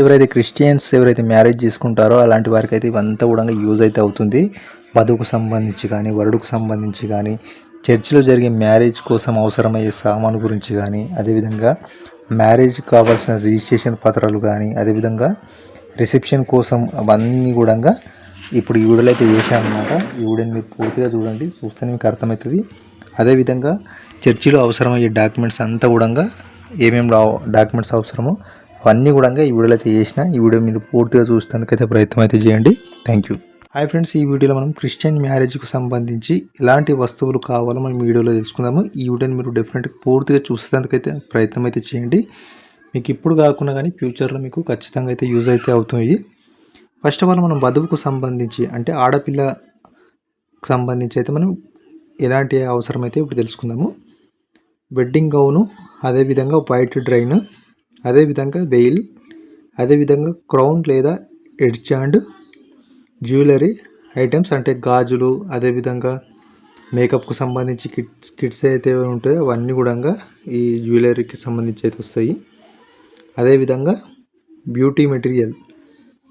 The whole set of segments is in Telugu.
ఎవరైతే క్రిస్టియన్స్ ఎవరైతే మ్యారేజ్ చేసుకుంటారో అలాంటి వారికి అయితే ఇవంతా కూడా యూజ్ అయితే అవుతుంది. వధువుకు సంబంధించి కానీ, వరుడుకు సంబంధించి కానీ, చర్చిలో జరిగే మ్యారేజ్ కోసం అవసరమయ్యే సామాను గురించి కానీ, అదేవిధంగా మ్యారేజ్ కావాల్సిన రిజిస్ట్రేషన్ పత్రాలు కానీ, అదేవిధంగా రిసెప్షన్ కోసం అవన్నీ కూడా ఇప్పుడు ఈ వీడియోలో అయితే చేశాను అనమాట. ఈ వీడియోని మీరు పూర్తిగా చూడండి, చూస్తేనే మీకు అర్థమవుతుంది. అదేవిధంగా చర్చిలో అవసరమయ్యే డాక్యుమెంట్స్ అంతా కూడా ఏమేమి డాక్యుమెంట్స్ అవసరమో అవన్నీ కూడా ఈ వీడియోలో అయితే చేసిన. ఈ వీడియో మీరు పూర్తిగా చూసేందుకైతే ప్రయత్నం అయితే చేయండి. Thank you. హాయ్ ఫ్రెండ్స్, ఈ వీడియోలో మనం క్రిస్టియన్ మ్యారేజ్కు సంబంధించి ఎలాంటి వస్తువులు కావాలో మనం వీడియోలో తెలుసుకుందాము. ఈ వీడియోని మీరు డెఫినెట్గా పూర్తిగా చూసేందుకైతే ప్రయత్నం అయితే చేయండి. మీకు ఇప్పుడు కాకుండా కానీ ఫ్యూచర్లో మీకు ఖచ్చితంగా అయితే యూజ్ అయితే అవుతుంది. ఫస్ట్ ఆఫ్ ఆల్ మనం వధువుకు సంబంధించి అంటే ఆడపిల్లకు సంబంధించి అయితే మనం ఎలాంటి అవసరమైతే ఇప్పుడు తెలుసుకుందాము. వెడ్డింగ్ గౌను, అదేవిధంగా వైట్ డ్రైన్, అదేవిధంగా వెయిల్, అదేవిధంగా క్రౌన్ లేదా హెడ్బ్యాండ్, జ్యువెలరీ ఐటమ్స్ అంటే గాజులు, అదేవిధంగా మేకప్కు సంబంధించి కిట్స్ అయితే ఉంటాయో అవన్నీ కూడా ఈ జ్యువెలరీకి సంబంధించి అయితే వస్తాయి. అదేవిధంగా బ్యూటీ మెటీరియల్,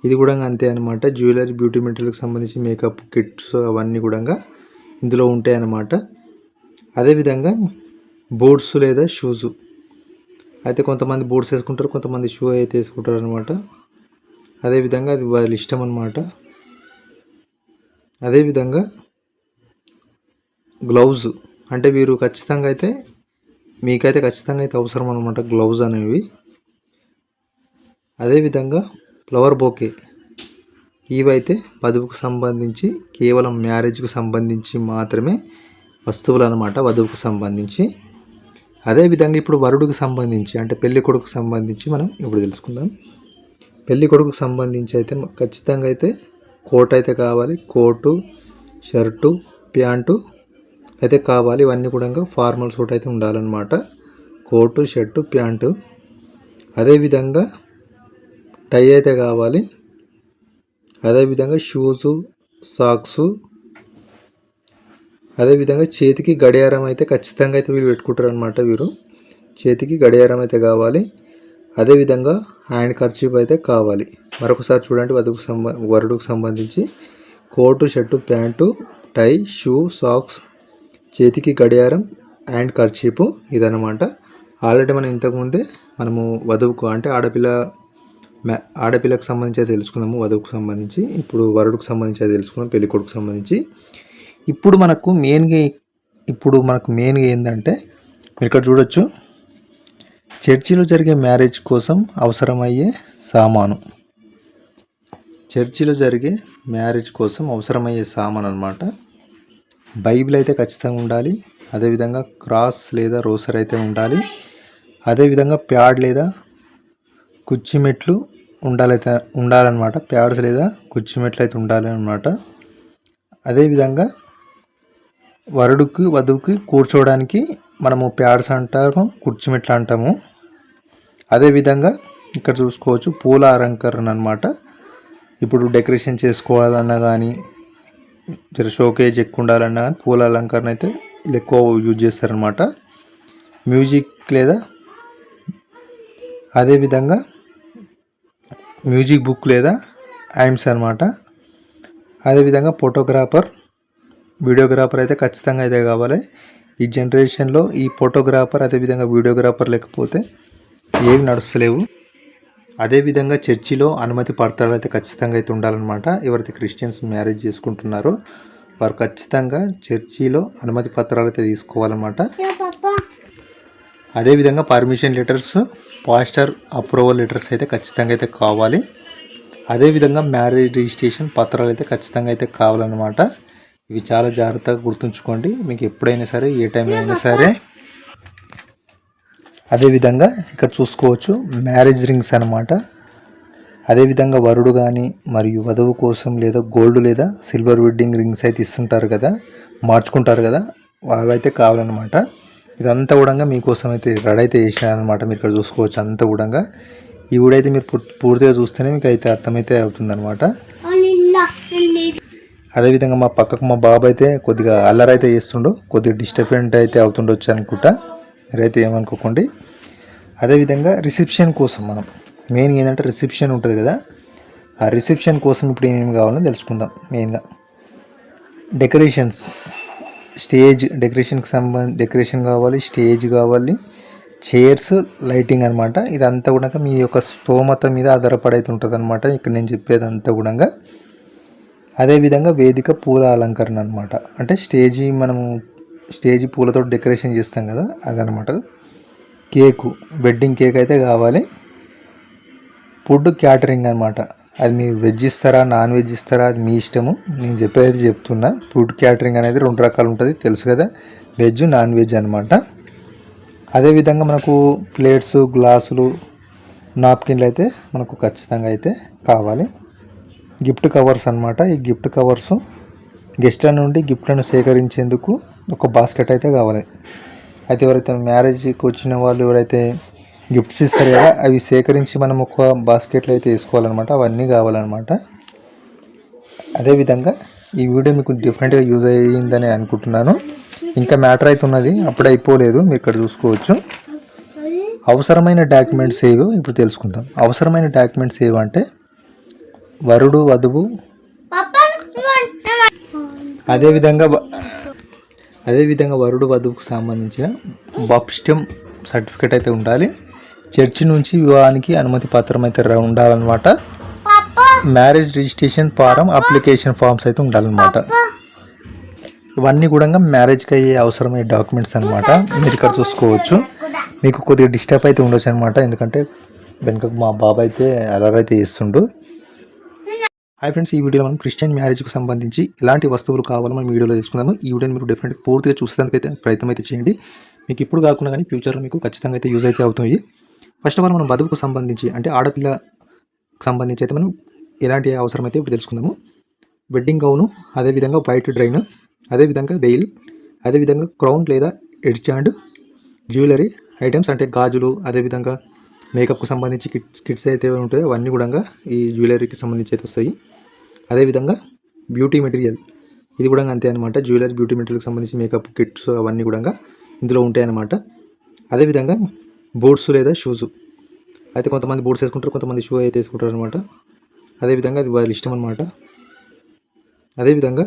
ఇది కూడా అంతే అనమాట. జ్యువెలరీ బ్యూటీ మెటీరియల్కి సంబంధించి మేకప్ కిట్స్ అవన్నీ కూడా ఇందులో ఉంటాయి అన్నమాట. అదేవిధంగా బూట్స్ లేదా షూస్, అయితే కొంతమంది బూట్స్ వేసుకుంటారు, కొంతమంది షూ అయితే వేసుకుంటారు అనమాట. అదేవిధంగా అది వాళ్ళ ఇష్టం అనమాట. అదేవిధంగా గ్లౌజ్, అంటే వీరు ఖచ్చితంగా అయితే మీకైతే ఖచ్చితంగా అయితే అవసరం అనమాట గ్లౌజ్ అనేవి. అదేవిధంగా ఫ్లవర్ బొకే, ఇవైతే వధువుకు సంబంధించి కేవలం మ్యారేజ్కు సంబంధించి మాత్రమే వస్తువులు అనమాట, వధువుకు సంబంధించి. అదేవిధంగా ఇప్పుడు వరుడికి సంబంధించి అంటే పెళ్లి కొడుకు సంబంధించి మనం ఇప్పుడు తెలుసుకుందాం. పెళ్లి కొడుకుకు సంబంధించి అయితే ఖచ్చితంగా అయితే కోట్ అయితే కావాలి. కోటు, షర్టు, ప్యాంటు అయితే కావాలి. ఇవన్నీ కూడా ఫార్మల్ సూట్ అయితే ఉండాలన్నమాట. Coat, shirt, pant. అదేవిధంగా టై అయితే కావాలి. అదేవిధంగా షూసు, సాక్సు, అదేవిధంగా చేతికి గడియారం అయితే ఖచ్చితంగా అయితే వీళ్ళు పెట్టుకుంటారు అనమాట. వీరు చేతికి గడియారం అయితే కావాలి. అదేవిధంగా హ్యాండ్ కర్చీఫ్ అయితే కావాలి. మరొకసారి చూడండి, వరుడుకు సంబంధించి కోటు, షర్టు, ప్యాంటు, టై, షూ, సాక్స్, చేతికి గడియారం, హ్యాండ్ కర్చీఫ్, ఇదన్నమాట. ఆల్రెడీ మనం ఇంతకుముందే మనము వధువుకు అంటే ఆడపిల్లకు సంబంధించి అయితే తెలుసుకున్నాము. వధువుకు సంబంధించి ఇప్పుడు వరుడుకు సంబంధించి అయితే తెలుసుకున్నాం, పెళ్లి కొడుకు సంబంధించి. ఇప్పుడు మనకు మెయిన్గా ఏంటంటే మీరు ఇక్కడ చూడొచ్చు, చర్చిలో జరిగే మ్యారేజ్ కోసం అవసరమయ్యే సామాను. చర్చిలో జరిగే మ్యారేజ్ కోసం అవసరమయ్యే సామాను అనమాట. బైబిల్ అయితే ఖచ్చితంగా ఉండాలి. అదేవిధంగా క్రాస్ లేదా రోసర్ అయితే ఉండాలి. అదేవిధంగా ప్యాడ్ లేదా కుర్చీమెట్లు ఉండాలన్నమాట. ప్యాడ్స్ లేదా కుర్చీమెట్లు అయితే ఉండాలి అన్నమాట. అదేవిధంగా వధువుకి కూర్చోవడానికి మనము ప్యాడ్స్ అంటాము, కుర్చీమెట్లు అంటాము. అదేవిధంగా ఇక్కడ చూసుకోవచ్చు పూల అలంకరణ అనమాట. ఇప్పుడు డెకరేషన్ చేసుకోవాలన్నా కానీ, షోకేజ్ ఎక్కువ ఉండాలన్నా కానీ పూల అలంకరణ అయితే ఎక్కువ యూజ్ చేస్తారనమాట. మ్యూజిక్ లేదా అదేవిధంగా మ్యూజిక్ బుక్ లేదా ఐమ్స్ అనమాట. అదేవిధంగా ఫోటోగ్రాఫర్, వీడియోగ్రాఫర్ అయితే ఖచ్చితంగా అయితే కావాలి. ఈ జనరేషన్లో ఈ ఫోటోగ్రాఫర్ అదేవిధంగా వీడియోగ్రాఫర్ లేకపోతే ఏవి నడుస్తలేవు. అదేవిధంగా చర్చిలో అనుమతి పత్రాలు అయితే ఖచ్చితంగా అయితే ఉండాలన్నమాట. ఎవరైతే క్రిస్టియన్స్ మ్యారేజ్ చేసుకుంటున్నారో వారు ఖచ్చితంగా చర్చిలో అనుమతి పత్రాలు అయితే తీసుకోవాలన్నమాట. అదేవిధంగా permission letters, pastor approval letters అయితే ఖచ్చితంగా అయితే కావాలి. అదేవిధంగా మ్యారేజ్ రిజిస్ట్రేషన్ పత్రాలు అయితే ఖచ్చితంగా అయితే కావాలన్నమాట. ఇవి చాలా జాగ్రత్తగా గుర్తుంచుకోండి, మీకు ఎప్పుడైనా సరే ఏ టైంలో అయినా సరే. అదేవిధంగా ఇక్కడ చూసుకోవచ్చు మ్యారేజ్ రింగ్స్ అనమాట. అదేవిధంగా వరుడు కానీ మరియు వధువు కోసం లేదా గోల్డ్ లేదా సిల్వర్ వెడ్డింగ్ రింగ్స్ అయితే ఇస్తుంటారు కదా, మార్చుకుంటారు కదా, అవైతే కావాలన్నమాట. ఇదంతా కూడా మీకోసం అయితే రెడీ అయితే చేశానమాట. మీరు ఇక్కడ చూసుకోవచ్చు అంతా కూడా. ఈ వీడియో అయితే మీరు పూర్తిగా చూస్తేనే మీకు అయితే అర్థమైతే అవుతుందన్నమాట. అదేవిధంగా మా పక్కకు మా బాబు అయితే కొద్దిగా అల్లరైతే చేస్తుండో, కొద్దిగా డిస్టర్బెంట్ అయితే అవుతుండొచ్చు అనుకుంటా, మీరైతే ఏమనుకోకండి. అదేవిధంగా రిసెప్షన్ కోసం మనం మెయిన్ ఏంటంటే రిసెప్షన్ ఉంటుంది కదా, ఆ రిసెప్షన్ కోసం ఇప్పుడు ఏమేమి కావాలో తెలుసుకుందాం. మెయిన్గా డెకరేషన్స్, స్టేజ్ డెకరేషన్ కావాలి, స్టేజ్ కావాలి, చైర్స్, లైటింగ్ అనమాట. ఇదంతా కూడా మీ యొక్క స్తోమత మీద ఆధారపడి అయితే ఉంటుంది అనమాట ఇక్కడ నేను చెప్పేది అంతా కూడా. అదేవిధంగా వేదిక పూల అలంకరణ అనమాట, అంటే స్టేజీ పూలతో డెకరేషన్ చేస్తాం కదా అదనమాట. కేకు, వెడ్డింగ్ కేక్ అయితే కావాలి. ఫుడ్ క్యాటరింగ్ అనమాట, అది మీరు వెజ్ ఇస్తారా నాన్ వెజ్ ఇస్తారా అది మీ ఇష్టము. నేను చెప్పేది చెప్తున్నా. ఫుడ్ క్యాటరింగ్ అనేది 2 రకాలు ఉంటుంది తెలుసు కదా, వెజ్ నాన్ వెజ్ అనమాట. అదేవిధంగా మనకు ప్లేట్స్, గ్లాసులు, నాప్కిన్లు అయితే మనకు ఖచ్చితంగా అయితే కావాలి. గిఫ్ట్ కవర్స్ అనమాట, ఈ గిఫ్ట్ కవర్స్ గెస్ట్ల నుండి గిఫ్ట్లను సేకరించేందుకు ఒక బాస్కెట్ అయితే కావాలి. అయితే ఎవరైతే మ్యారేజ్కి వచ్చిన వాళ్ళు ఎవరైతే గిఫ్ట్స్ ఇస్తారు కదా అవి సేకరించి మనం ఒక బాస్కెట్లో అయితే వేసుకోవాలన్నమాట. అవన్నీ కావాలన్నమాట. అదేవిధంగా ఈ వీడియో మీకు డిఫరెంట్గా యూజ్ అయ్యిందని అనుకుంటున్నాను. ఇంకా మ్యాటర్ అయితే ఉన్నది, అప్పుడే అయిపోలేదు, మీరు ఇక్కడ చూసుకోవచ్చు. అవసరమైన డాక్యుమెంట్స్ ఏవో ఇప్పుడు తెలుసుకుందాం. అవసరమైన డాక్యుమెంట్స్ ఏవంటే వరుడు, వధువు, అదేవిధంగా వరుడు వధువుకు సంబంధించిన బాప్టిజం సర్టిఫికేట్ అయితే ఉండాలి. చర్చి నుంచి వివాహానికి అనుమతి పత్రం అయితే ఉండాలన్నమాట. Marriage registration form, application forms అయితే ఉండాలన్నమాట. ఇవన్నీ కూడా మ్యారేజ్కి అయ్యే అవసరమైన డాక్యుమెంట్స్ అనమాట. మీరు ఇక్కడ చూసుకోవచ్చు. మీకు కొద్దిగా డిస్టర్బ్ అయితే ఉండొచ్చు అనమాట, ఎందుకంటే వెనుక మా బాబు అయితే అలర్ అయితే చేస్తుండు. హాయ్ ఫ్రెండ్స్, ఈ వీడియోలో మనం క్రిస్టియన్ మ్యారేజ్కి సంబంధించి ఎలాంటి వస్తువులు కావాలో మనం వీడియోలో తీసుకుందాము. ఈ వీడియోని మీరు డెఫినెట్గా పూర్తిగా చూసేందుకైతే ప్రయత్నం అయితే చేయండి. మీకు ఇప్పుడు కాకుండా కానీ ఫ్యూచర్లో మీకు ఖచ్చితంగా అయితే యూజ్ అయితే అవుతుంది. ఫస్ట్ ఆఫ్ ఆల్ మనం వధువుకు సంబంధించి అంటే ఆడపిల్లకి సంబంధించి అయితే మనం ఎలాంటి అవసరం అయితే ఇప్పుడు తెలుసుకుందాము. వెడ్డింగ్ గౌను, అదేవిధంగా వైట్ డ్రైన్, అదేవిధంగా వెయిల్, అదేవిధంగా క్రౌన్ లేదా ఎడ్చాండ్, జ్యువెలరీ ఐటమ్స్ అంటే గాజులు, అదేవిధంగా మేకప్కు సంబంధించి కిట్స్ అయితే ఉంటాయో అవన్నీ కూడా ఈ జ్యువెలరీకి సంబంధించి అయితే వస్తాయి. అదేవిధంగా బ్యూటీ మెటీరియల్, ఇది కూడా అంతే అనమాట. జ్యువెలరీ, బ్యూటీ మెటీరియల్కి సంబంధించి మేకప్ కిట్స్ అవన్నీ కూడా ఇందులో ఉంటాయి అన్నమాట. అదేవిధంగా బూట్స్ లేదా షూస్, అయితే కొంతమంది బూట్స్ వేసుకుంటారు, కొంతమంది షూ అయితే వేసుకుంటారు అనమాట. అదేవిధంగా అది వాళ్ళ ఇష్టం అనమాట. అదేవిధంగా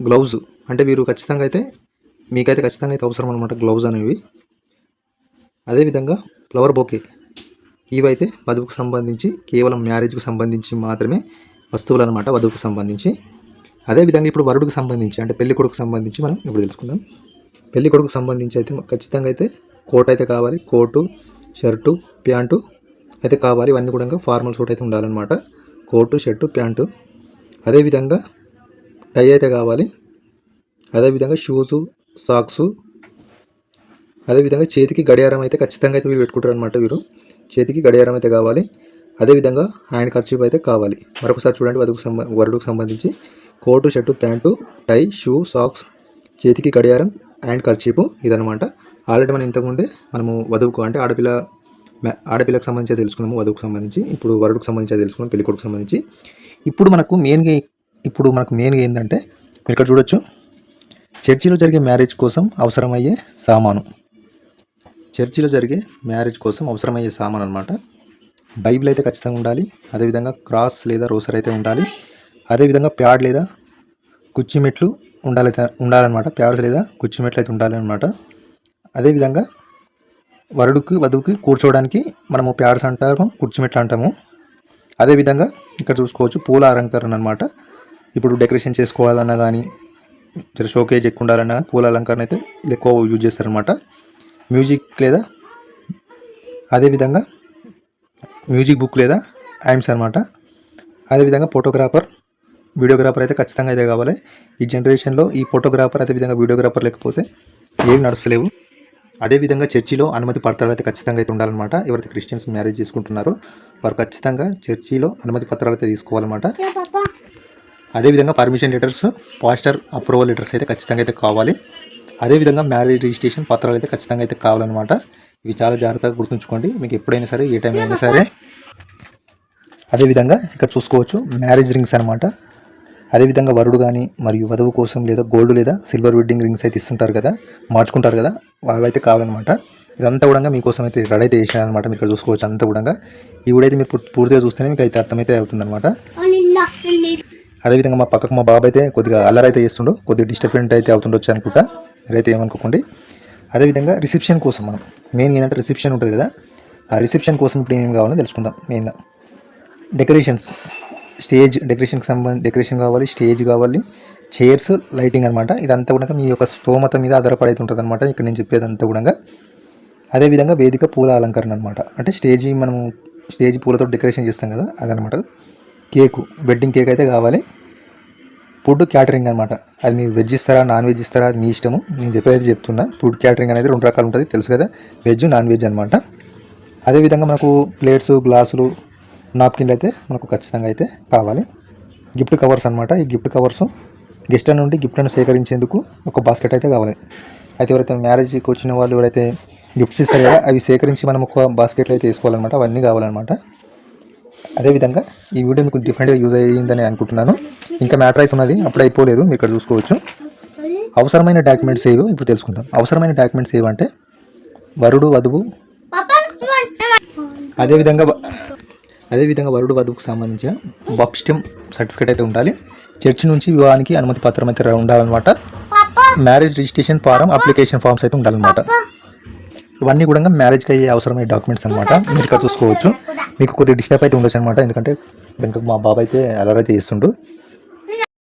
గ్లౌజ్, అంటే వీరు ఖచ్చితంగా అయితే మీకైతే ఖచ్చితంగా అయితే అవసరం అనమాట గ్లౌజ్ అనేవి. అదేవిధంగా ఫ్లవర్ బొకే, ఇవైతే వధువుకు సంబంధించి కేవలం మ్యారేజ్కు సంబంధించి మాత్రమే వస్తువులు అనమాట, వధువుకు సంబంధించి. అదేవిధంగా ఇప్పుడు వరుడికి సంబంధించి అంటే పెళ్లి కొడుకు సంబంధించి మనం ఇప్పుడు తెలుసుకుందాం. పెళ్లి కొడుకు సంబంధించి అయితే ఖచ్చితంగా అయితే కోట్ అయితే కావాలి. కోటు, షర్టు, ప్యాంటు అయితే కావాలి. ఇవన్నీ కూడా ఫార్మల్ సూట్ అయితే ఉండాలన్నమాట. Coat, shirt, pant. అదేవిధంగా టై అయితే కావాలి. అదేవిధంగా షూసు, సాక్సు, అదేవిధంగా చేతికి గడియారం అయితే ఖచ్చితంగా అయితే వీళ్ళు పెట్టుకుంటారు అనమాట. వీరు చేతికి గడియారం అయితే కావాలి. అదేవిధంగా హ్యాండ్ కర్చీఫ్ అయితే కావాలి. మరొకసారి చూడండి, వరుడుకు సంబంధించి కోటు, షర్టు, ప్యాంటు, టై, షూ, సాక్స్, చేతికి గడియారం, హ్యాండ్ కర్చీఫ్ ఇదనమాట. ఆల్రెడీ మనం ఇంతకుముందే మనము వధువుకు అంటే ఆడపిల్లకు సంబంధించి తెలుసుకున్నాము. వధువుకు సంబంధించి ఇప్పుడు వరుడుకు సంబంధించి తెలుసుకున్నాం, పెళ్లి కొడుకు సంబంధించి. ఇప్పుడు మనకు మెయిన్గా ఏంటంటే మీరు ఇక్కడ చూడొచ్చు, చర్చిలో జరిగే మ్యారేజ్ కోసం అవసరమయ్యే సామాను. చర్చిలో జరిగే మ్యారేజ్ కోసం అవసరమయ్యే సామాన్ అనమాట. బైబిల్ అయితే ఖచ్చితంగా ఉండాలి. అదేవిధంగా క్రాస్ లేదా రోసర్ అయితే ఉండాలి. అదేవిధంగా ప్యాడ్ లేదా కుర్చీమెట్లు ఉండాలన్నమాట. ప్యాడ్స్ లేదా కుర్చీమెట్లు అయితే ఉండాలన్నమాట. అదేవిధంగా వరుడికి వధువుకి కూర్చోవడానికి మనము ప్యాడ్స్ అంటాము, కుర్చీమెట్లు అంటాము. అదేవిధంగా ఇక్కడ చూసుకోవచ్చు పూల అలంకరణ అనమాట. ఇప్పుడు డెకరేషన్ చేసుకోవాలన్నా కానీ షోకేజ్ ఎక్కువ ఉండాలన్నా పూల అలంకరణ అయితే ఎక్కువ యూజ్ చేస్తారనమాట. మ్యూజిక్ లేదా అదేవిధంగా మ్యూజిక్ బుక్ లేదా ఐమ్స్ అనమాట. అదేవిధంగా వీడియోగ్రాఫర్ అయితే ఖచ్చితంగా అయితే కావాలి. ఈ జనరేషన్లో ఈ ఫోటోగ్రాఫర్ అదేవిధంగా వీడియోగ్రాఫర్ లేకపోతే ఏమి నడుస్తలేవు. అదేవిధంగా చర్చిలో అనుమతి పత్రాలు అయితే ఖచ్చితంగా అయితే ఉండాలన్నమాట. ఎవరైతే క్రిస్టియన్స్ మ్యారేజ్ చేసుకుంటున్నారో వారు ఖచ్చితంగా చర్చిలో అనుమతి పత్రాలు అయితే తీసుకోవాలన్నమాట. అదేవిధంగా permission letters, pastor approval letters అయితే ఖచ్చితంగా అయితే కావాలి. అదేవిధంగా మ్యారేజ్ రిజిస్ట్రేషన్ పత్రాలు అయితే ఖచ్చితంగా అయితే కావాలన్నమాట. ఇవి చాలా జాగ్రత్తగా గుర్తుంచుకోండి, మీకు ఎప్పుడైనా సరే ఏ టైం అయినా సరే. అదేవిధంగా ఇక్కడ చూసుకోవచ్చు మ్యారేజ్ రింగ్స్ అనమాట. అదేవిధంగా వరుడు కానీ మరియు వధువు కోసం లేదా గోల్డ్ లేదా సిల్వర్ వెడ్డింగ్ రింగ్స్ అయితే ఇస్తుంటారు కదా, మార్చుకుంటారు కదా, అవి అయితే కావాలన్నమాట. ఇదంతా కూడా మీకోసం అయితే రెడీ అయితే చేశాను అనమాట. మీరు ఇక్కడ చూసుకోవచ్చు అంతా కూడా. ఈ వీడియో అయితే మీరు పూర్తిగా చూస్తేనే మీకు అయితే అర్థమైతే అవుతుందన్నమాట. అదేవిధంగా మా పక్కకు మా బాబు అయితే కొద్దిగా అల్లరి అయితే చేస్తుండో, కొద్దిగా డిస్టర్బెంట్ అయితే అవుతుండొచ్చు అనుకుంటా, మీరైతే ఏమనుకోకండి. అదేవిధంగా రిసెప్షన్ కోసం మనం మెయిన్ ఏంటంటే రిసెప్షన్ ఉంటుంది కదా, ఆ రిసెప్షన్ కోసం ఇప్పుడు ఏమేమి కావాలో తెలుసుకుందాం. మెయిన్గా డెకరేషన్స్, స్టేజ్ డెకరేషన్ కావాలి, స్టేజ్ కావాలి, చైర్స్, లైటింగ్ అనమాట. ఇదంతా కూడా మీ యొక్క స్తోమత మీద ఆధారపడి అయితే ఉంటుంది అనమాట ఇక్కడ నేను చెప్పేదంతా కూడా. అదేవిధంగా వేదిక పూల అలంకరణ అనమాట. అంటే స్టేజ్ పూలతో డెకరేషన్ చేస్తాం కదా అదనమాట. కేకు, వెడ్డింగ్ కేక్ అయితే కావాలి. ఫుడ్ క్యాటరింగ్ అనమాట. అది మీరు వెజ్ ఇస్తారా నాన్ వెజ్ ఇస్తారా అది మీ ఇష్టము. నేను చెప్పేది చెప్తున్నా. ఫుడ్ క్యాటరింగ్ అనేది 2 రకాలు ఉంటుంది తెలుసు కదా, వెజ్ నాన్ వెజ్ అనమాట. అదేవిధంగా మనకు ప్లేట్స్, గ్లాసులు, నాప్కిన్లు అయితే మనకు ఖచ్చితంగా అయితే కావాలి. గిఫ్ట్ కవర్స్ అనమాట. ఈ గిఫ్ట్ కవర్స్ గెస్ట్ల నుండి గిఫ్ట్లను సేకరించేందుకు ఒక బాస్కెట్ అయితే కావాలి. అయితే ఎవరైతే మ్యారేజ్కి వచ్చిన వాళ్ళు ఎవరైతే గిఫ్ట్స్ ఇస్తారు కదా అవి సేకరించి మనం ఒక బాస్కెట్లో అయితే వేసుకోవాలన్నమాట. అవన్నీ కావాలన్నమాట. అదేవిధంగా ఈ వీడియో మీకు డిఫరెంట్గా యూజ్ అయ్యిందని అనుకుంటున్నాను. ఇంకా మ్యాటర్ అయితే ఉన్నది, అప్పుడు అయిపోలేదు. మీరు ఇక్కడ చూసుకోవచ్చు. అవసరమైన డాక్యుమెంట్స్ ఏవో ఇప్పుడు తెలుసుకుందాం. అవసరమైన డాక్యుమెంట్స్ ఏవంటే వరుడు వధువు, అదేవిధంగా వరుడు వధువుకు సంబంధించిన బాప్టిజం సర్టిఫికేట్ అయితే ఉండాలి. చర్చి నుంచి వివాహానికి అనుమతి పత్రం అయితే ఉండాలన్నమాట. Marriage registration form, application forms అయితే ఉండాలన్నమాట. ఇవన్నీ కూడా మ్యారేజ్కి అయ్యే అవసరమైన డాక్యుమెంట్స్ అనమాట. మీరు ఇక్కడ చూసుకోవచ్చు. మీకు కొద్దిగా డిస్టర్బ్ అయితే ఉండొచ్చు అనమాట, ఎందుకంటే వెనుక మా బాబు అయితే అలర్ అయితే చేస్తుండు.